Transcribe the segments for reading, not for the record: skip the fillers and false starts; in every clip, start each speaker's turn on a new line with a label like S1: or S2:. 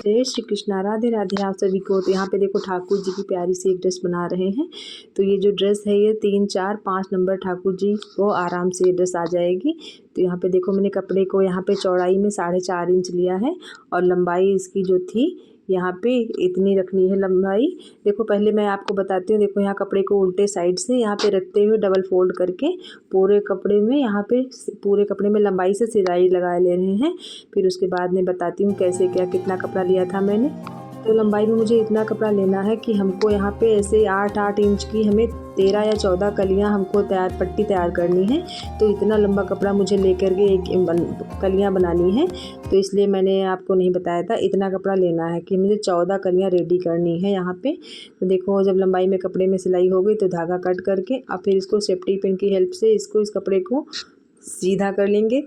S1: जय श्री कृष्णा, राधे राधे आप सभी को। तो यहाँ पे देखो ठाकुर जी की प्यारी सी एक ड्रेस बना रहे हैं। तो ये जो ड्रेस है ये 3, 4, 5 नंबर ठाकुर जी को आराम से ये ड्रेस आ जाएगी। तो यहाँ पे देखो मैंने कपड़े को यहाँ पे चौड़ाई में 4.5 इंच लिया है और लंबाई इसकी जो थी यहाँ पे इतनी रखनी है लंबाई। देखो पहले मैं आपको बताती हूँ। देखो यहाँ कपड़े को उल्टे साइड से यहाँ पे रखते हुए डबल फोल्ड करके पूरे कपड़े में यहाँ पे पूरे कपड़े में लंबाई से सिलाई लगा ले रहे हैं। फिर उसके बाद में बताती हूँ कैसे क्या कितना कपड़ा लिया था मैंने। तो लंबाई में मुझे इतना कपड़ा लेना है कि हमको यहाँ पे ऐसे 8-8 इंच की हमें 13 या 14 कलियाँ हमको पट्टी तैयार करनी है। तो इतना लंबा कपड़ा मुझे लेकर के कलियाँ बनानी है। तो इसलिए मैंने आपको नहीं बताया था, इतना कपड़ा लेना है कि मुझे 14 कलियाँ रेडी करनी है यहाँ पे। तो देखो जब लंबाई में कपड़े में सिलाई हो गई तो धागा कट करके अब फिर इसको सेफ्टी पिन की हेल्प से इस कपड़े को सीधा कर लेंगे।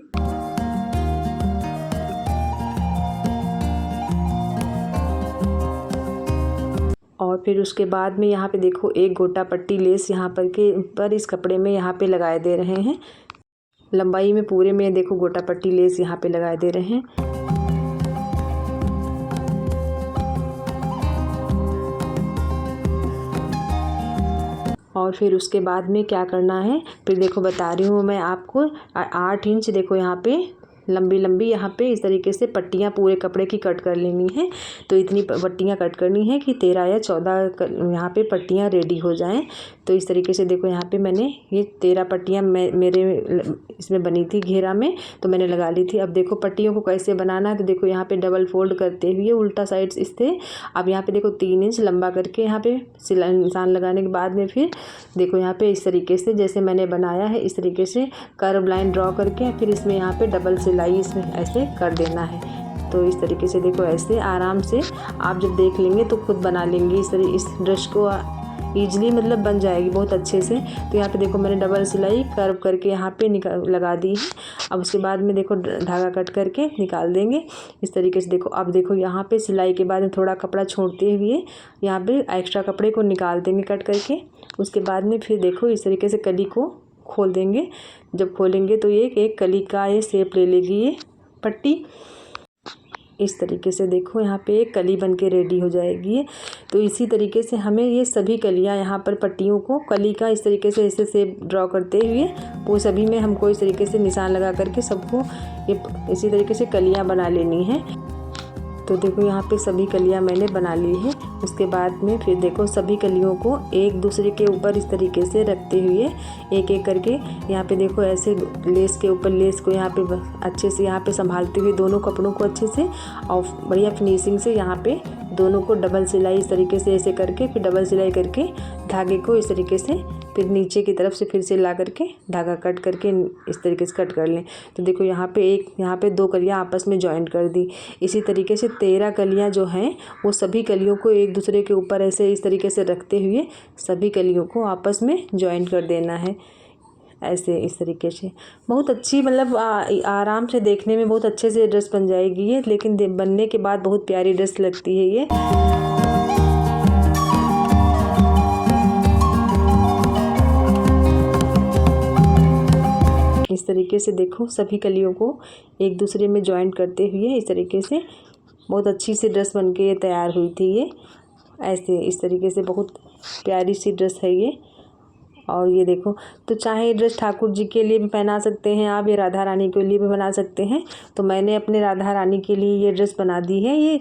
S1: और फिर उसके बाद में यहाँ पे देखो एक गोटा पट्टी लेस यहाँ पर इस कपड़े में यहाँ पे लगाए दे रहे हैं। लंबाई में पूरे में देखो गोटा पट्टी लेस यहाँ पे लगाए दे रहे हैं। और फिर उसके बाद में क्या करना है, फिर देखो बता रही हूँ मैं आपको 8 इंच देखो यहाँ पे लंबी यहाँ पे इस तरीके से पट्टियाँ पूरे कपड़े की कट कर लेनी है। तो इतनी पट्टियाँ कट करनी है कि 13 या 14 यहाँ पे पट्टियाँ रेडी हो जाएं। तो इस तरीके से देखो यहाँ पे मैंने ये 13 पट्टियाँ मेरे इसमें बनी थी घेरा में, तो मैंने लगा ली थी। अब देखो पट्टियों को कैसे बनाना है। तो देखो यहाँ पे डबल फोल्ड करते हुए उल्टा साइड इससे अब यहाँ पे देखो 3 इंच लंबा करके यहाँ पे सिलाई निशान लगाने के बाद में फिर देखो यहाँ पे इस तरीके से जैसे मैंने बनाया है इस तरीके से कर्व लाइन ड्रॉ करके फिर इसमें यहाँ पे डबल सिलाई इसमें ऐसे कर देना है। तो इस तरीके से देखो ऐसे आराम से आप जब देख लेंगे तो खुद बना लेंगे इस ड्रेस को ईजिली, मतलब बन जाएगी बहुत अच्छे से। तो यहाँ पे देखो मैंने डबल सिलाई कर्व करके यहाँ पे लगा दी है। अब उसके बाद में देखो धागा कट करके निकाल देंगे इस तरीके से। देखो अब देखो यहाँ पे सिलाई के बाद में थोड़ा कपड़ा छोड़ते हुए यहाँ पे एक्स्ट्रा कपड़े को निकाल देंगे कट करके। उसके बाद में फिर देखो इस तरीके से कली को खोल देंगे। जब खोलेंगे तो ये एक कली का ये शेप ले लेगी ये पट्टी। इस तरीके से देखो यहाँ पे एक कली बन के रेडी हो जाएगी। तो इसी तरीके से हमें ये सभी कलियाँ यहाँ पर पट्टियों को कली का इस तरीके से ऐसे शेप ड्रॉ करते हुए वो सभी में हमको इस तरीके से निशान लगा करके सबको ये इसी तरीके से कलियाँ बना लेनी है। तो देखो यहाँ पे सभी कलियाँ मैंने बना ली है। उसके बाद में फिर देखो सभी कलियों को एक दूसरे के ऊपर इस तरीके से रखते हुए एक एक करके यहाँ पे देखो ऐसे लेस के ऊपर लेस को यहाँ पे अच्छे से यहाँ पे संभालते हुए दोनों कपड़ों को अच्छे से और बढ़िया फिनिशिंग से यहाँ पे दोनों को डबल सिलाई इस तरीके से ऐसे करके फिर डबल सिलाई करके धागे को इस तरीके से फिर नीचे की तरफ से फिर से ला करके धागा कट करके इस तरीके से कट कर लें। तो देखो यहाँ पे 2 कलियाँ आपस में जॉइंट कर दी। इसी तरीके से 13 कलियाँ जो हैं वो सभी कलियों को एक दूसरे के ऊपर ऐसे इस तरीके से रखते हुए सभी कलियों को आपस में जॉइंट कर देना है ऐसे इस तरीके से। बहुत अच्छी मतलब आराम से देखने में बहुत अच्छे से ड्रेस बन जाएगी ये, लेकिन बनने के बाद बहुत प्यारी ड्रेस लगती है ये। इस तरीके से देखो सभी कलियों को एक दूसरे में जॉइंट करते हुए इस तरीके से बहुत अच्छी सी ड्रेस बन के तैयार हुई थी ये ऐसे इस तरीके से। बहुत प्यारी सी ड्रेस है ये। और ये देखो तो चाहे ये ड्रेस ठाकुर जी के लिए भी पहना सकते हैं आप, ये राधा रानी के लिए भी बना सकते हैं। तो मैंने अपने राधा रानी के लिए ये ड्रेस बना दी है ये।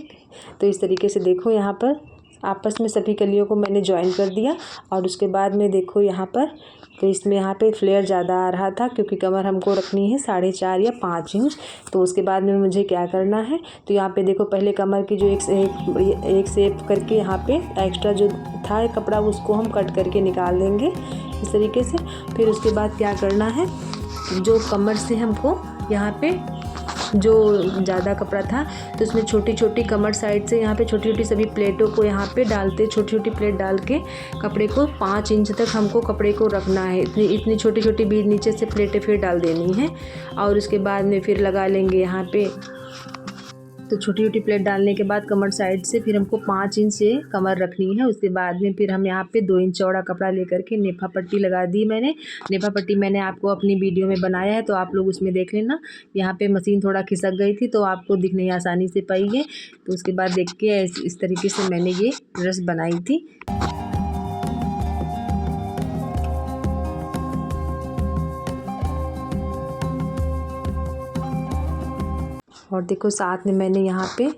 S1: तो इस तरीके से देखो यहाँ पर आपस में सभी कलियों को मैंने ज्वाइन कर दिया। और उसके बाद में देखो यहाँ पर तो इसमें यहाँ पे फ्लेयर ज़्यादा आ रहा था क्योंकि कमर हमको रखनी है 4.5 या 5 इंच। तो उसके बाद में मुझे क्या करना है, तो यहाँ पे देखो पहले कमर की जो एक शेप करके यहाँ पे एक्स्ट्रा जो था कपड़ा उसको हम कट करके निकाल देंगे इस तरीके से। फिर उसके बाद क्या करना है, जो कमर से हमको यहाँ पे जो ज़्यादा कपड़ा था तो उसमें छोटी छोटी कमर साइड से यहाँ पे छोटी छोटी सभी प्लेटों को यहाँ पे डालते छोटी छोटी प्लेट डाल के कपड़े को 5 इंच तक हमको कपड़े को रखना है। इतनी छोटी छोटी बीच नीचे से प्लेटें फिर डाल देनी है। और उसके बाद में फिर लगा लेंगे यहाँ पे तो छोटी छोटी प्लेट डालने के बाद कमर साइड से फिर हमको 5 इंच से कमर रखनी है। उसके बाद में फिर हम यहाँ पे 2 इंच चौड़ा कपड़ा लेकर के नेफा पट्टी लगा दी मैंने। नेफा पट्टी मैंने आपको अपनी वीडियो में बनाया है, तो आप लोग उसमें देख लेना। यहाँ पे मशीन थोड़ा खिसक गई थी तो आपको दिख नहीं आसानी से पाई है। तो उसके बाद देख के इस तरीके से मैंने ये ड्रेस बनाई थी। और देखो साथ में मैंने यहाँ पे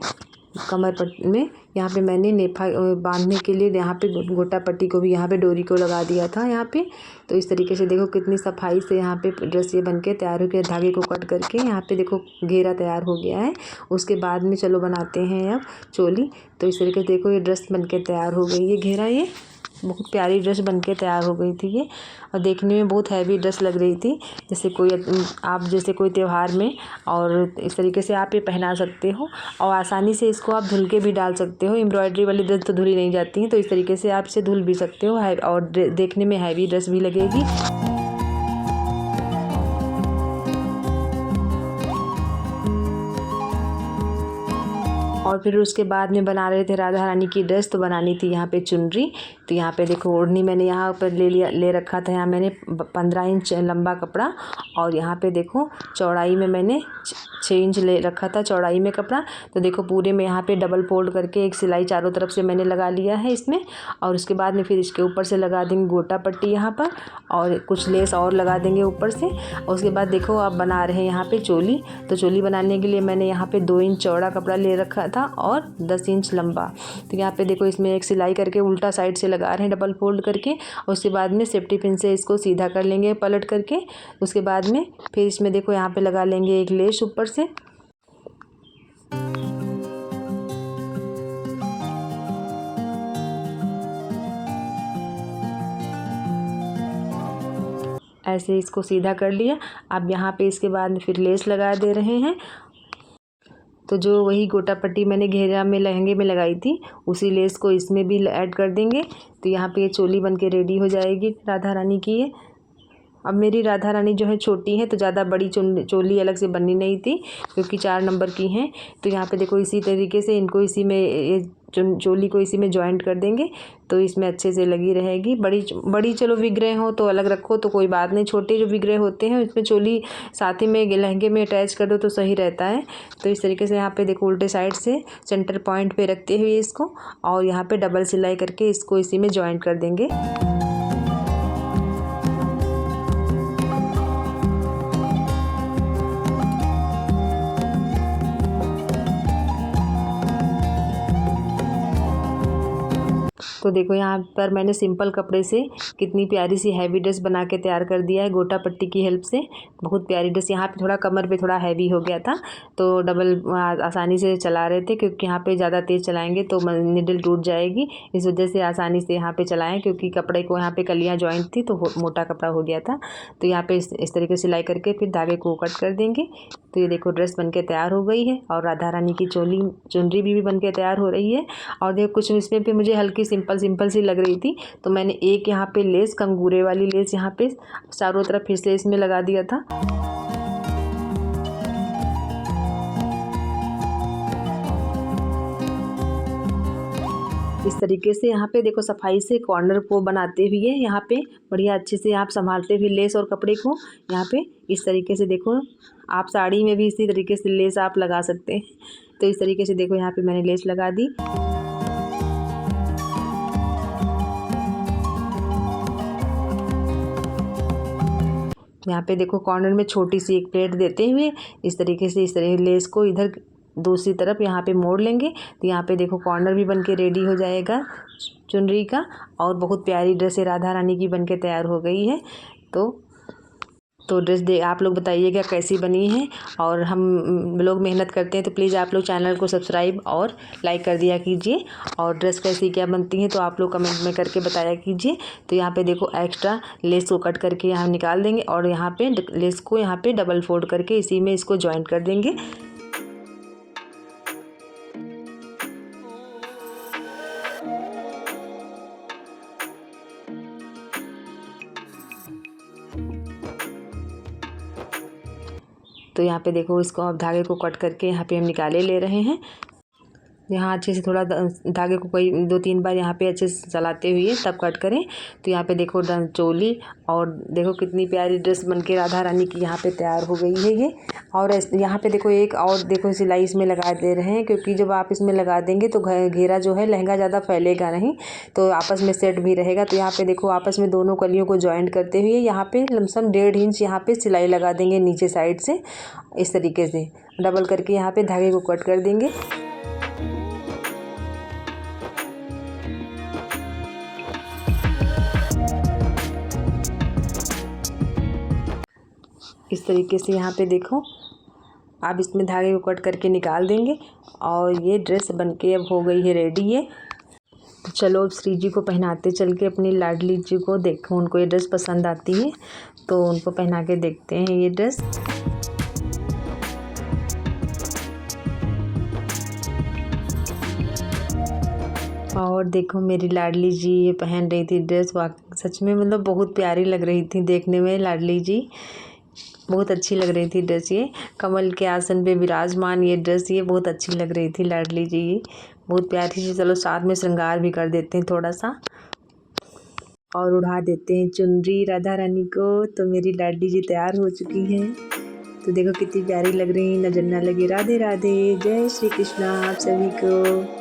S1: कमर पट्टी में यहाँ पे मैंने नेफा बांधने के लिए यहाँ पे गोटा पट्टी को भी यहाँ पे डोरी को लगा दिया था यहाँ पे। तो इस तरीके से देखो कितनी सफाई से यहाँ पे ड्रेस ये बन के तैयार हो गया। धागे को कट करके यहाँ पे देखो घेरा तैयार हो गया है। उसके बाद में चलो बनाते हैं अब चोली। तो इस तरीके से देखो ये ड्रेस बन के तैयार हो गई है। घेरा ये बहुत प्यारी ड्रेस बन के तैयार हो गई थी ये, और देखने में बहुत हैवी ड्रेस लग रही थी। जैसे कोई त्यौहार में, और इस तरीके से आप ये पहना सकते हो और आसानी से इसको आप धुल के भी डाल सकते हो। एम्ब्रॉयडरी वाली ड्रेस तो धुली नहीं जाती हैं, तो इस तरीके से आप इसे धुल भी सकते हो और देखने में हैवी ड्रेस भी लगेगी। और फिर उसके बाद में बना रहे थे राधा रानी की ड्रेस, तो बनानी थी यहाँ पे चुनरी। तो यहाँ पे देखो ओढ़नी मैंने यहाँ पर ले रखा था। यहाँ मैंने 15 इंच लंबा कपड़ा, और यहाँ पे देखो चौड़ाई में मैंने 6 इंच ले रखा था चौड़ाई में कपड़ा। तो देखो पूरे में यहाँ पे डबल फोल्ड करके एक सिलाई चारों तरफ से मैंने लगा लिया है इसमें। और उसके बाद में फिर इसके ऊपर से लगा देंगे गोटा पट्टी यहाँ पर, और कुछ लेस और लगा देंगे ऊपर से। और उसके बाद देखो आप बना रहे हैं यहाँ पे चोली। तो चोली बनाने के लिए मैंने यहाँ पे 2 इंच चौड़ा कपड़ा ले रखा था और 10 इंच लंबा। तो यहाँ पे देखो इसमें एक सिलाई करके उल्टा साइड से लगा रहे हैं डबल फोल्ड करके। और उसके बाद में सेफ्टी पिन से इसको सीधा कर लेंगे पलट करके। उसके बाद में फिर इसमें देखो यहाँ पे लगा लेंगे एक लेस ऊपर से। ऐसे इसको सीधा कर लिया। अब यहाँ पे इसके बाद में फिर लेस लगा दे रहे हैं। तो जो वही गोटा पट्टी मैंने घेरा में लहंगे में लगाई थी, उसी लेस को इसमें भी ऐड कर देंगे। तो यहाँ पे ये चोली बन के रेडी हो जाएगी राधा रानी की ये। अब मेरी राधा रानी जो है छोटी है, तो ज़्यादा बड़ी चोली अलग से बननी नहीं थी, क्योंकि 4 नंबर की हैं। तो यहाँ पे देखो इसी तरीके से इनको इसी में ये चोली को इसी में जॉइंट कर देंगे, तो इसमें अच्छे से लगी रहेगी। बड़ी चलो विग्रह हो तो अलग रखो तो कोई बात नहीं, छोटे जो विग्रह होते हैं इसमें चोली साथ ही में लहंगे में अटैच कर दो तो सही रहता है। तो इस तरीके से यहाँ पे देखो उल्टे साइड से सेंटर पॉइंट पे रखते हुए इसको, और यहाँ पे डबल सिलाई करके इसको इसी में जॉइंट कर देंगे। तो देखो यहाँ पर मैंने सिंपल कपड़े से कितनी प्यारी सी हैवी ड्रेस बना के तैयार कर दिया है गोटा पट्टी की हेल्प से। बहुत प्यारी ड्रेस। यहाँ पे थोड़ा कमर पे थोड़ा हैवी हो गया था, तो डबल आसानी से चला रहे थे, क्योंकि यहाँ पे ज़्यादा तेज़ चलाएंगे तो निडल टूट जाएगी। इस वजह से आसानी से यहाँ पे चलाएं, क्योंकि कपड़े को यहाँ पे कलियाँ जॉइंट थी तो मोटा कपड़ा हो गया था। तो यहाँ पे इस तरीके से सिलाई करके फिर धागे को कट कर देंगे। तो ये देखो ड्रेस बन के तैयार हो गई है, और राधा रानी की चुनरी भी बन के तैयार हो रही है। और देखो कुछ इसमें पे मुझे हल्की सिंपल सी लग रही थी, तो मैंने एक यहाँ पे लेस कंगूरे वाली लेस यहाँ पे चारों तरफ फिर से इसमें लगा दिया था। इस तरीके से यहाँ पे देखो सफाई से कॉर्नर को बनाते हुए यहाँ पे बढ़िया अच्छे से आप संभालते हुए लेस और कपड़े को यहाँ पे इस तरीके से देखो, आप साड़ी में भी इसी तरीके से लेस आप लगा सकते हैं। तो इस तरीके से देखो यहाँ पे मैंने लेस लगा दी। यहाँ पे देखो कॉर्नर में छोटी सी एक प्लेट देते हुए इस तरीके से इस तरह लेस को इधर दूसरी तरफ यहाँ पे मोड़ लेंगे। तो यहाँ पे देखो कॉर्नर भी बन के रेडी हो जाएगा चुनरी का, और बहुत प्यारी ड्रेस राधा रानी की बन के तैयार हो गई है। तो ड्रेस आप लोग बताइएगा कैसी बनी है, और हम लोग मेहनत करते हैं तो प्लीज़ आप लोग चैनल को सब्सक्राइब और लाइक कर दिया कीजिए। और ड्रेस कैसी क्या बनती है तो आप लोग कमेंट में करके बताया कीजिए। तो यहाँ पे देखो एक्स्ट्रा लेस को कट करके यहाँ निकाल देंगे, और यहाँ पे लेस को यहाँ पे डबल फोल्ड करके इसी में इसको जॉइंट कर देंगे। तो तो यहाँ पे देखो इसको अब धागे को कट करके यहाँ पे हम निकाले ले रहे हैं। यहाँ अच्छे से थोड़ा धागे को कोई 2-3 बार यहाँ पे अच्छे से चलाते हुए तब कट करें। तो यहाँ पे देखो चोली, और देखो कितनी प्यारी ड्रेस बनके राधा रानी की यहाँ पे तैयार हो गई है ये। और यहाँ पे देखो एक और देखो सिलाई इसमें लगा दे रहे हैं, क्योंकि जब आप इसमें लगा देंगे तो घेरा जो है लहंगा ज़्यादा फैलेगा नहीं, तो आपस में सेट भी रहेगा। तो यहाँ पे देखो आपस में दोनों कलियों को जॉइंट करते हुए यहाँ पे लमसम 1.5 इंच यहाँ पे सिलाई लगा देंगे नीचे साइड से। इस तरीके से डबल करके यहाँ पे धागे को कट कर देंगे। इस तरीके से यहाँ पे देखो आप इसमें धागे को कट करके निकाल देंगे, और ये ड्रेस बनके अब हो गई है रेडी है। तो चलो अब श्री जी को पहनाते चल के अपनी लाडली जी को, देखो उनको ये ड्रेस पसंद आती है तो उनको पहना के देखते हैं ये ड्रेस। और देखो मेरी लाडली जी ये पहन रही थी ड्रेस, सच में मतलब बहुत प्यारी लग रही थी देखने में। लाडली जी बहुत अच्छी लग रही थी ड्रेस, ये कमल के आसन पे विराजमान ये ड्रेस ये बहुत अच्छी लग रही थी लाडली जी, ये बहुत प्यारी सी। चलो साथ में श्रृंगार भी कर देते हैं थोड़ा सा, और उड़ा देते हैं चुनरी राधा रानी को। तो मेरी लाडली जी तैयार हो चुकी हैं, तो देखो कितनी प्यारी लग रही है, नजर ना लगे। राधे राधे, जय श्री कृष्णा आप सभी को।